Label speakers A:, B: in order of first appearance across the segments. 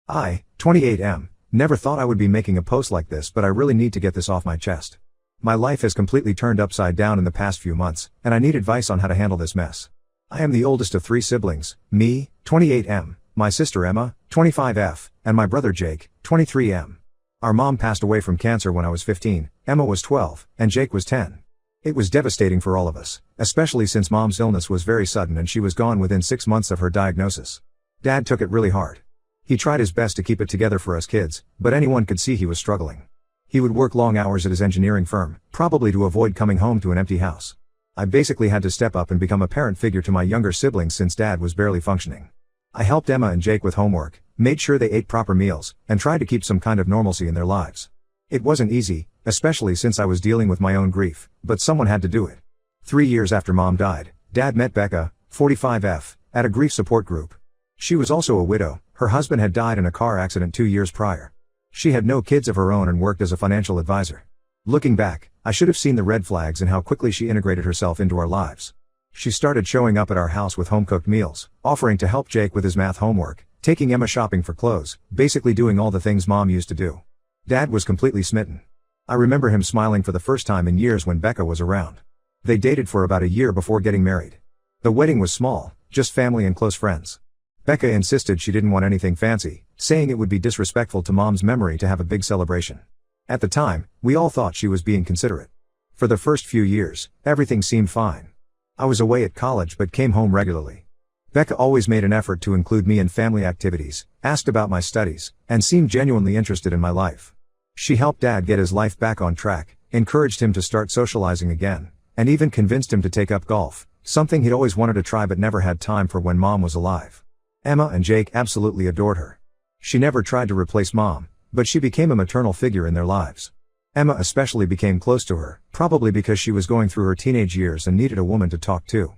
A: I, 28M, never thought I would be making a post like this, but I really need to get this off my chest. My life has completely turned upside down in the past few months, and I need advice on how to handle this mess. I am the oldest of 3 siblings, me, 28M, my sister Emma, 25F, and my brother Jake, 23M. Our mom passed away from cancer when I was 15, Emma was 12, and Jake was 10. It was devastating for all of us, especially since mom's illness was very sudden and she was gone within 6 months of her diagnosis. Dad took it really hard. He tried his best to keep it together for us kids, but anyone could see he was struggling. He would work long hours at his engineering firm, probably to avoid coming home to an empty house. I basically had to step up and become a parent figure to my younger siblings since Dad was barely functioning. I helped Emma and Jake with homework, made sure they ate proper meals, and tried to keep some kind of normalcy in their lives. It wasn't easy, especially since I was dealing with my own grief, but someone had to do it. 3 years after Mom died, Dad met Becca, 45F, at a grief support group. She was also a widow. Her husband had died in a car accident 2 years prior. She had no kids of her own and worked as a financial advisor. Looking back, I should have seen the red flags and how quickly she integrated herself into our lives. She started showing up at our house with home-cooked meals, offering to help Jake with his math homework, taking Emma shopping for clothes, basically doing all the things Mom used to do. Dad was completely smitten. I remember him smiling for the first time in years when Becca was around. They dated for about a year before getting married. The wedding was small, just family and close friends. Becca insisted she didn't want anything fancy, saying it would be disrespectful to Mom's memory to have a big celebration. At the time, we all thought she was being considerate. For the first few years, everything seemed fine. I was away at college but came home regularly. Becca always made an effort to include me in family activities, asked about my studies, and seemed genuinely interested in my life. She helped Dad get his life back on track, encouraged him to start socializing again, and even convinced him to take up golf, something he'd always wanted to try but never had time for when Mom was alive. Emma and Jake absolutely adored her. She never tried to replace Mom, but she became a maternal figure in their lives. Emma especially became close to her, probably because she was going through her teenage years and needed a woman to talk to.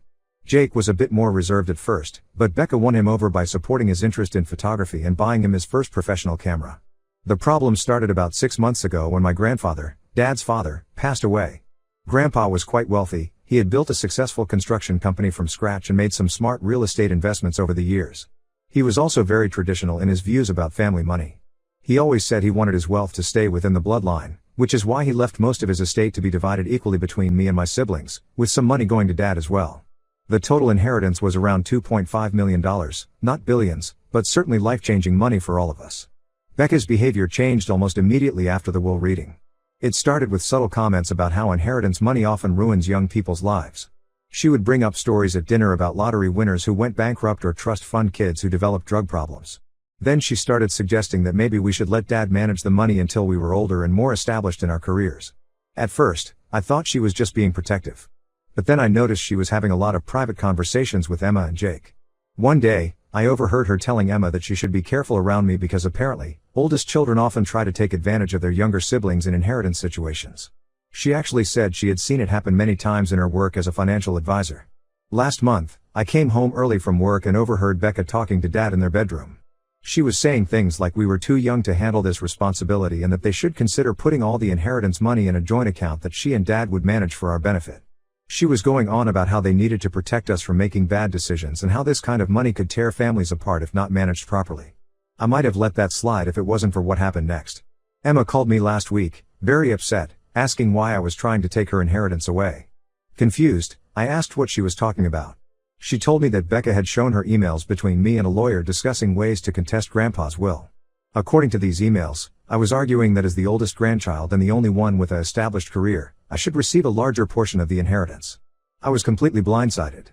A: Jake was a bit more reserved at first, but Becca won him over by supporting his interest in photography and buying him his first professional camera. The problem started about 6 months ago when my grandfather, Dad's father, passed away. Grandpa was quite wealthy. He had built a successful construction company from scratch and made some smart real estate investments over the years. He was also very traditional in his views about family money. He always said he wanted his wealth to stay within the bloodline, which is why he left most of his estate to be divided equally between me and my siblings, with some money going to Dad as well. The total inheritance was around $2.5 million, not billions, but certainly life-changing money for all of us. Becca's behavior changed almost immediately after the will reading. It started with subtle comments about how inheritance money often ruins young people's lives. She would bring up stories at dinner about lottery winners who went bankrupt or trust fund kids who developed drug problems. Then she started suggesting that maybe we should let Dad manage the money until we were older and more established in our careers. At first, I thought she was just being protective. But then I noticed she was having a lot of private conversations with Emma and Jake. One day, I overheard her telling Emma that she should be careful around me because apparently, oldest children often try to take advantage of their younger siblings in inheritance situations. She actually said she had seen it happen many times in her work as a financial advisor. Last month, I came home early from work and overheard Becca talking to Dad in their bedroom. She was saying things like we were too young to handle this responsibility and that they should consider putting all the inheritance money in a joint account that she and Dad would manage for our benefit. She was going on about how they needed to protect us from making bad decisions and how this kind of money could tear families apart if not managed properly. I might have let that slide if it wasn't for what happened next. Emma called me last week, very upset, asking why I was trying to take her inheritance away. Confused, I asked what she was talking about. She told me that Becca had shown her emails between me and a lawyer discussing ways to contest Grandpa's will. According to these emails, I was arguing that as the oldest grandchild and the only one with an established career, I should receive a larger portion of the inheritance. I was completely blindsided.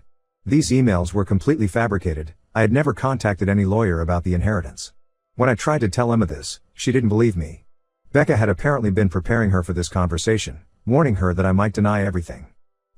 A: These emails were completely fabricated. I had never contacted any lawyer about the inheritance. When I tried to tell Emma this, she didn't believe me. Becca had apparently been preparing her for this conversation, warning her that I might deny everything.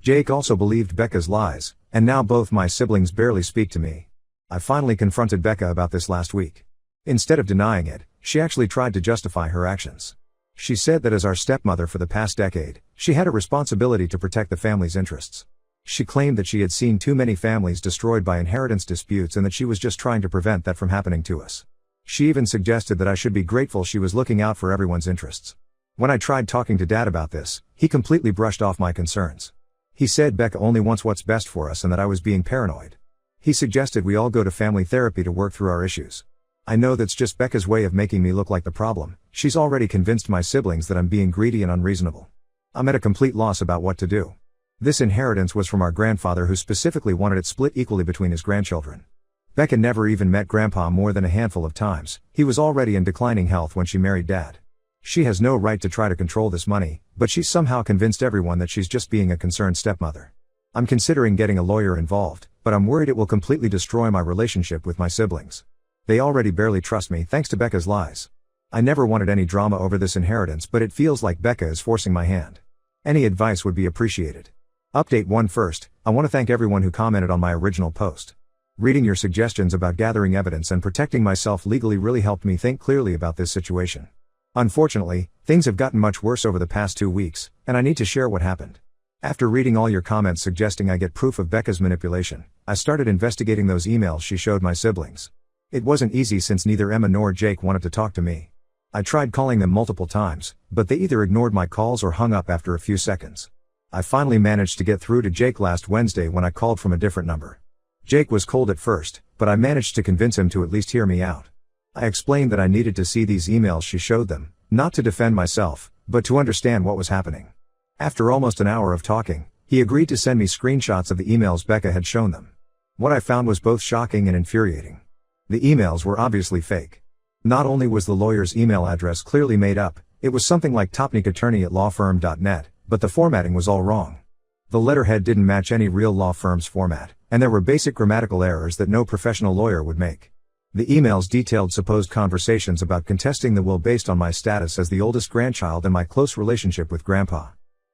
A: Jake also believed Becca's lies, and now both my siblings barely speak to me. I finally confronted Becca about this last week. Instead of denying it, she actually tried to justify her actions. She said that as our stepmother for the past decade, she had a responsibility to protect the family's interests. She claimed that she had seen too many families destroyed by inheritance disputes and that she was just trying to prevent that from happening to us. She even suggested that I should be grateful she was looking out for everyone's interests. When I tried talking to Dad about this, he completely brushed off my concerns. He said Becca only wants what's best for us and that I was being paranoid. He suggested we all go to family therapy to work through our issues. I know that's just Becca's way of making me look like the problem. She's already convinced my siblings that I'm being greedy and unreasonable. I'm at a complete loss about what to do. This inheritance was from our grandfather, who specifically wanted it split equally between his grandchildren. Becca never even met Grandpa more than a handful of times. He was already in declining health when she married Dad. She has no right to try to control this money, but she's somehow convinced everyone that she's just being a concerned stepmother. I'm considering getting a lawyer involved, but I'm worried it will completely destroy my relationship with my siblings. They already barely trust me thanks to Becca's lies. I never wanted any drama over this inheritance, but it feels like Becca is forcing my hand. Any advice would be appreciated. Update 1. First, I want to thank everyone who commented on my original post. Reading your suggestions about gathering evidence and protecting myself legally really helped me think clearly about this situation. Unfortunately, things have gotten much worse over the past 2 weeks, and I need to share what happened. After reading all your comments suggesting I get proof of Becca's manipulation, I started investigating those emails she showed my siblings. It wasn't easy since neither Emma nor Jake wanted to talk to me. I tried calling them multiple times, but they either ignored my calls or hung up after a few seconds. I finally managed to get through to Jake last Wednesday when I called from a different number. Jake was cold at first, but I managed to convince him to at least hear me out. I explained that I needed to see these emails she showed them, not to defend myself, but to understand what was happening. After almost an hour of talking, he agreed to send me screenshots of the emails Becca had shown them. What I found was both shocking and infuriating. The emails were obviously fake. Not only was the lawyer's email address clearly made up, it was something like topnikattorney@lawfirm.net, but the formatting was all wrong. The letterhead didn't match any real law firm's format, and there were basic grammatical errors that no professional lawyer would make. The emails detailed supposed conversations about contesting the will based on my status as the oldest grandchild and my close relationship with Grandpa.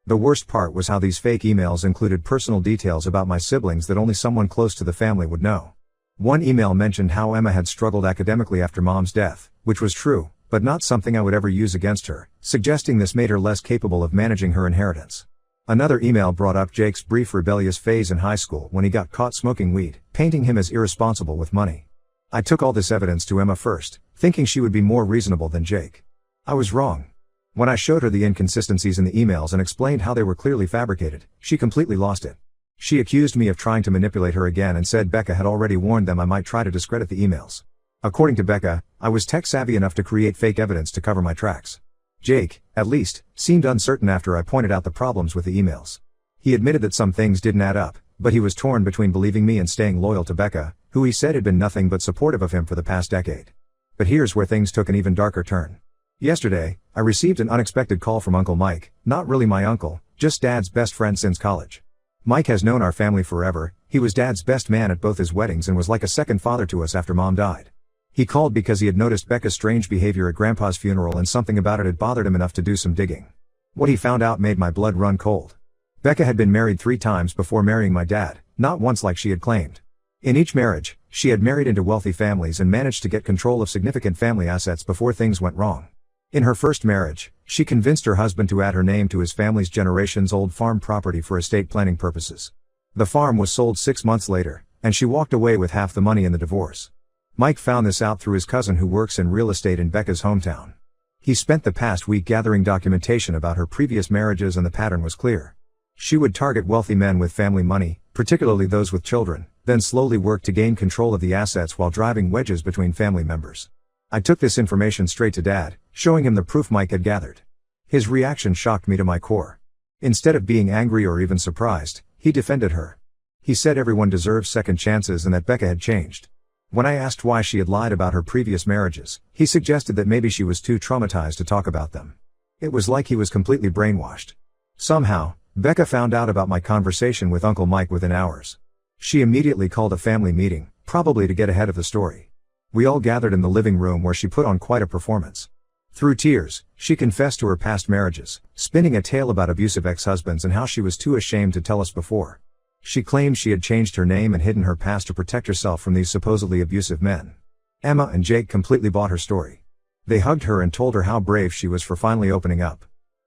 A: The worst part was how these fake emails included personal details about my siblings that only someone close to the family would know. One email mentioned how Emma had struggled academically after Mom's death, which was true, but not something I would ever use against her, suggesting this made her less capable of managing her inheritance. Another email brought up Jake's brief rebellious phase in high school when he got caught smoking weed, painting him as irresponsible with money. I took all this evidence to Emma first, thinking she would be more reasonable than Jake. I was wrong. When I showed her the inconsistencies in the emails and explained how they were clearly fabricated, she completely lost it. She accused me of trying to manipulate her again and said Becca had already warned them I might try to discredit the emails. According to Becca, I was tech-savvy enough to create fake evidence to cover my tracks. Jake, at least, seemed uncertain after I pointed out the problems with the emails. He admitted that some things didn't add up, but he was torn between believing me and staying loyal to Becca, who he said had been nothing but supportive of him for the past decade. But here's where things took an even darker turn. Yesterday, I received an unexpected call from Uncle Mike, not really my uncle, just Dad's best friend since college. Mike has known our family forever. He was Dad's best man at both his weddings and was like a second father to us after Mom died. He called because he had noticed Becca's strange behavior at Grandpa's funeral and something about it had bothered him enough to do some digging. What he found out made my blood run cold. Becca had been married 3 times before marrying my dad, not once like she had claimed. In each marriage, she had married into wealthy families and managed to get control of significant family assets before things went wrong. In her first marriage, she convinced her husband to add her name to his family's generations-old farm property for estate planning purposes. The farm was sold 6 months later, and she walked away with half the money in the divorce. Mike found this out through his cousin who works in real estate in Becca's hometown. He spent the past week gathering documentation about her previous marriages, and the pattern was clear. She would target wealthy men with family money, particularly those with children, then slowly work to gain control of the assets while driving wedges between family members. I took this information straight to Dad, showing him the proof Mike had gathered. His reaction shocked me to my core. Instead of being angry or even surprised, he defended her. He said everyone deserves second chances and that Becca had changed. When I asked why she had lied about her previous marriages, he suggested that maybe she was too traumatized to talk about them. It was like he was completely brainwashed. Somehow, Becca found out about my conversation with Uncle Mike within hours. She immediately called a family meeting, probably to get ahead of the story. We all gathered in the living room where she put on quite a performance. Through tears, she confessed to her past marriages, spinning a tale about abusive ex-husbands and how she was too ashamed to tell us before. She claimed she had changed her name and hidden her past to protect herself from these supposedly abusive men. Emma and Jake completely bought her story. They hugged her and told her how brave she was for finally opening up.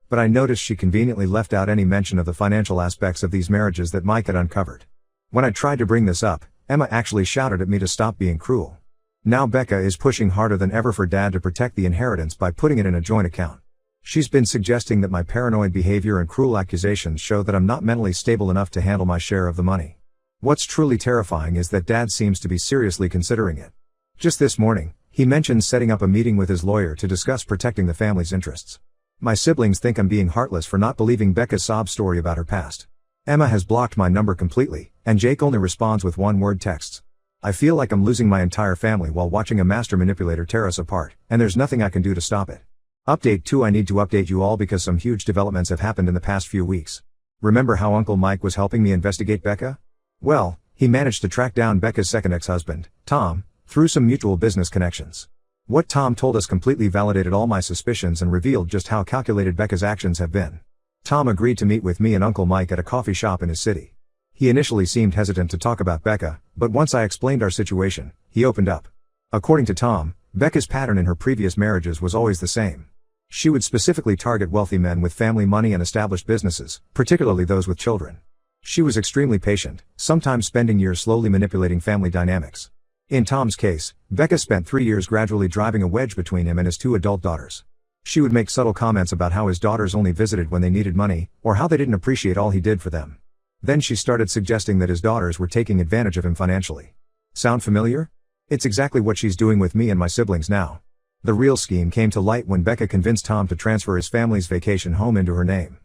A: But I noticed she conveniently left out any mention of the financial aspects of these marriages that Mike had uncovered. When I tried to bring this up, Emma actually shouted at me to stop being cruel. Now Becca is pushing harder than ever for Dad to protect the inheritance by putting it in a joint account. She's been suggesting that my paranoid behavior and cruel accusations show that I'm not mentally stable enough to handle my share of the money. What's truly terrifying is that Dad seems to be seriously considering it. Just this morning, He mentions setting up a meeting with his lawyer to discuss protecting the family's interests. My siblings think I'm being heartless for not believing Becca's sob story about her past. Emma has blocked my number completely, and Jake only responds with one-word texts. I feel like I'm losing my entire family while watching a master manipulator tear us apart, and there's nothing I can do to stop it. Update 2: I need to update you all because some huge developments have happened in the past few weeks. Remember how Uncle Mike was helping me investigate Becca? Well, he managed to track down Becca's second ex-husband, Tom, through some mutual business connections. What Tom told us completely validated all my suspicions and revealed just how calculated Becca's actions have been. Tom agreed to meet with me and Uncle Mike at a coffee shop in his city. He initially seemed hesitant to talk about Becca, but once I explained our situation, he opened up. According to Tom, Becca's pattern in her previous marriages was always the same. She would specifically target wealthy men with family money and established businesses, particularly those with children. She was extremely patient, sometimes spending years slowly manipulating family dynamics. In Tom's case, Becca spent 3 years gradually driving a wedge between him and his 2 adult daughters. She would make subtle comments about how his daughters only visited when they needed money, or how they didn't appreciate all he did for them. Then she started suggesting that his daughters were taking advantage of him financially. Sound familiar? It's exactly what she's doing with me and my siblings now. The real scheme came to light when Becca convinced Tom to transfer his family's vacation home into her name.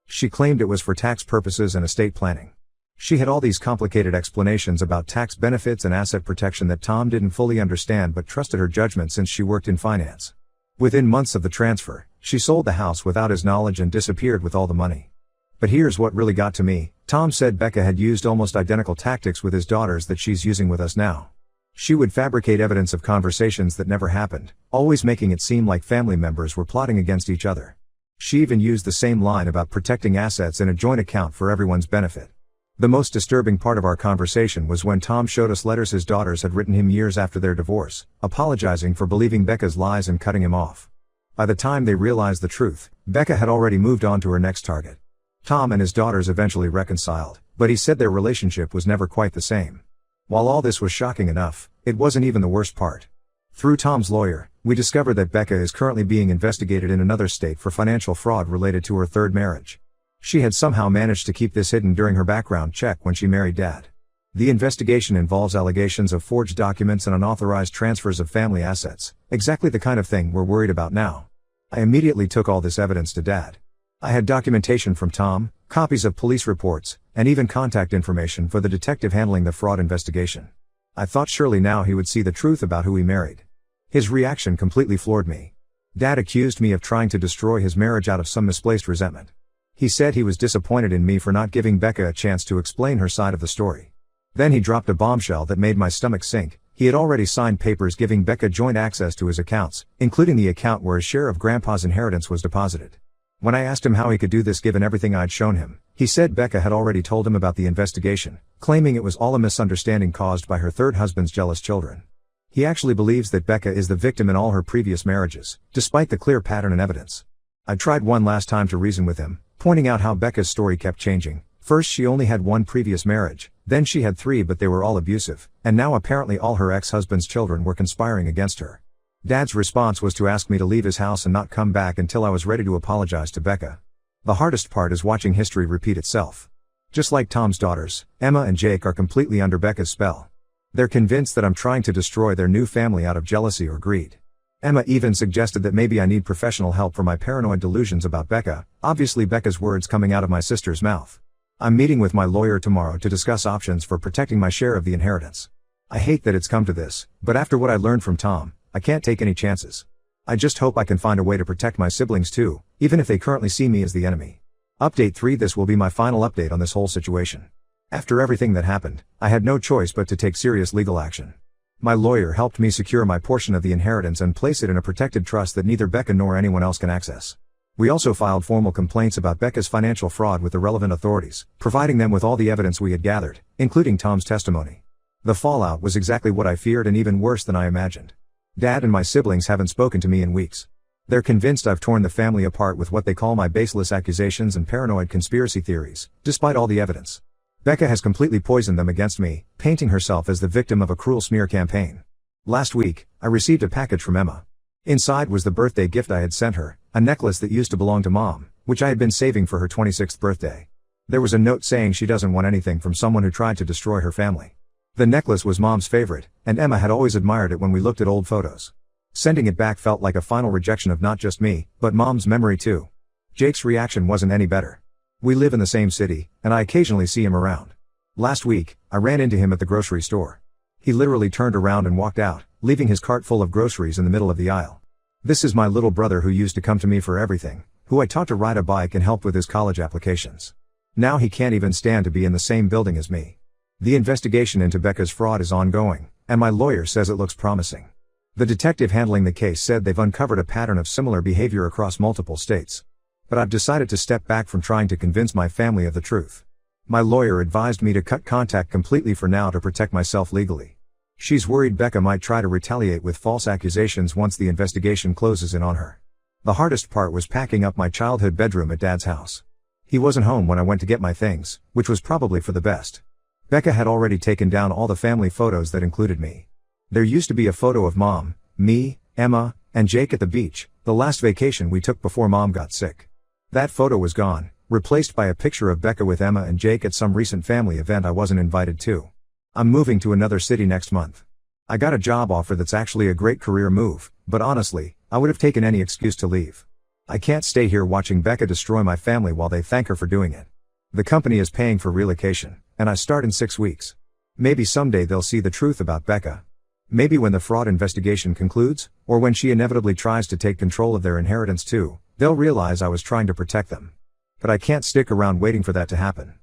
A: She claimed it was for tax purposes and estate planning. She had all these complicated explanations about tax benefits and asset protection that Tom didn't fully understand but trusted her judgment since she worked in finance. Within months of the transfer, she sold the house without his knowledge and disappeared with all the money. But here's what really got to me. Tom said Becca had used almost identical tactics with his daughters that she's using with us now. She would fabricate evidence of conversations that never happened, always making it seem like family members were plotting against each other. She even used the same line about protecting assets in a joint account for everyone's benefit. The most disturbing part of our conversation was when Tom showed us letters his daughters had written him years after their divorce, apologizing for believing Becca's lies and cutting him off. By the time they realized the truth, Becca had already moved on to her next target. Tom and his daughters eventually reconciled, but he said their relationship was never quite the same. While all this was shocking enough, it wasn't even the worst part. Through Tom's lawyer, we discovered that Becca is currently being investigated in another state for financial fraud related to her third marriage. She had somehow managed to keep this hidden during her background check when she married Dad. The investigation involves allegations of forged documents and unauthorized transfers of family assets, exactly the kind of thing we're worried about now. I immediately took all this evidence to Dad. I had documentation from Tom, copies of police reports, and even contact information for the detective handling the fraud investigation. I thought surely now he would see the truth about who he married. His reaction completely floored me. Dad accused me of trying to destroy his marriage out of some misplaced resentment. He said he was disappointed in me for not giving Becca a chance to explain her side of the story. Then he dropped a bombshell that made my stomach sink. He had already signed papers giving Becca joint access to his accounts, including the account where his share of Grandpa's inheritance was deposited. When I asked him how he could do this given everything I'd shown him, he said Becca had already told him about the investigation, claiming it was all a misunderstanding caused by her third husband's jealous children. He actually believes that Becca is the victim in all her previous marriages, despite the clear pattern and evidence. I tried one last time to reason with him, pointing out how Becca's story kept changing. First she only had one previous marriage, then she had 3 but they were all abusive, and now apparently all her ex-husband's children were conspiring against her. Dad's response was to ask me to leave his house and not come back until I was ready to apologize to Becca. The hardest part is watching history repeat itself. Just like Tom's daughters, Emma and Jake are completely under Becca's spell. They're convinced that I'm trying to destroy their new family out of jealousy or greed. Emma even suggested that maybe I need professional help for my paranoid delusions about Becca, obviously Becca's words coming out of my sister's mouth. I'm meeting with my lawyer tomorrow to discuss options for protecting my share of the inheritance. I hate that it's come to this, but after what I learned from Tom, I can't take any chances. I just hope I can find a way to protect my siblings too, even if they currently see me as the enemy. Update 3: This will be my final update on this whole situation. After everything that happened, I had no choice but to take serious legal action. My lawyer helped me secure my portion of the inheritance and place it in a protected trust that neither Becca nor anyone else can access. We also filed formal complaints about Becca's financial fraud with the relevant authorities, providing them with all the evidence we had gathered, including Tom's testimony. The fallout was exactly what I feared and even worse than I imagined. Dad and my siblings haven't spoken to me in weeks. They're convinced I've torn the family apart with what they call my baseless accusations and paranoid conspiracy theories, despite all the evidence. Becca has completely poisoned them against me, painting herself as the victim of a cruel smear campaign. Last week, I received a package from Emma. Inside was the birthday gift I had sent her, a necklace that used to belong to Mom, which I had been saving for her 26th birthday. There was a note saying she doesn't want anything from someone who tried to destroy her family. The necklace was Mom's favorite, and Emma had always admired it when we looked at old photos. Sending it back felt like a final rejection of not just me, but Mom's memory too. Jake's reaction wasn't any better. We live in the same city, and I occasionally see him around. Last week, I ran into him at the grocery store. He literally turned around and walked out, leaving his cart full of groceries in the middle of the aisle. This is my little brother who used to come to me for everything, who I taught to ride a bike and help with his college applications. Now he can't even stand to be in the same building as me. The investigation into Becca's fraud is ongoing, and my lawyer says it looks promising. The detective handling the case said they've uncovered a pattern of similar behavior across multiple states. But I've decided to step back from trying to convince my family of the truth. My lawyer advised me to cut contact completely for now to protect myself legally. She's worried Becca might try to retaliate with false accusations once the investigation closes in on her. The hardest part was packing up my childhood bedroom at Dad's house. He wasn't home when I went to get my things, which was probably for the best. Becca had already taken down all the family photos that included me. There used to be a photo of Mom, me, Emma, and Jake at the beach, the last vacation we took before Mom got sick. That photo was gone, replaced by a picture of Becca with Emma and Jake at some recent family event I wasn't invited to. I'm moving to another city next month. I got a job offer that's actually a great career move, but honestly, I would have taken any excuse to leave. I can't stay here watching Becca destroy my family while they thank her for doing it. The company is paying for relocation, and I start in 6 weeks. Maybe someday they'll see the truth about Becca. Maybe when the fraud investigation concludes, or when she inevitably tries to take control of their inheritance too, they'll realize I was trying to protect them. But I can't stick around waiting for that to happen.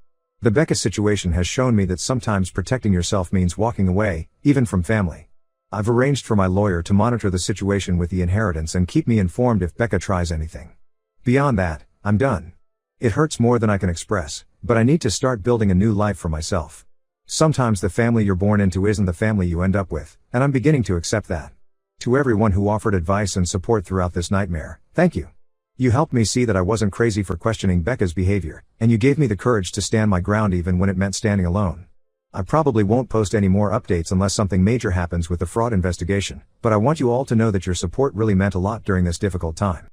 A: The Becca situation has shown me that sometimes protecting yourself means walking away, even from family. I've arranged for my lawyer to monitor the situation with the inheritance and keep me informed if Becca tries anything. Beyond that, I'm done. It hurts more than I can express, but I need to start building a new life for myself. Sometimes the family you're born into isn't the family you end up with, and I'm beginning to accept that. To everyone who offered advice and support throughout this nightmare, thank you. You helped me see that I wasn't crazy for questioning Becca's behavior, and you gave me the courage to stand my ground even when it meant standing alone. I probably won't post any more updates unless something major happens with the fraud investigation, but I want you all to know that your support really meant a lot during this difficult time.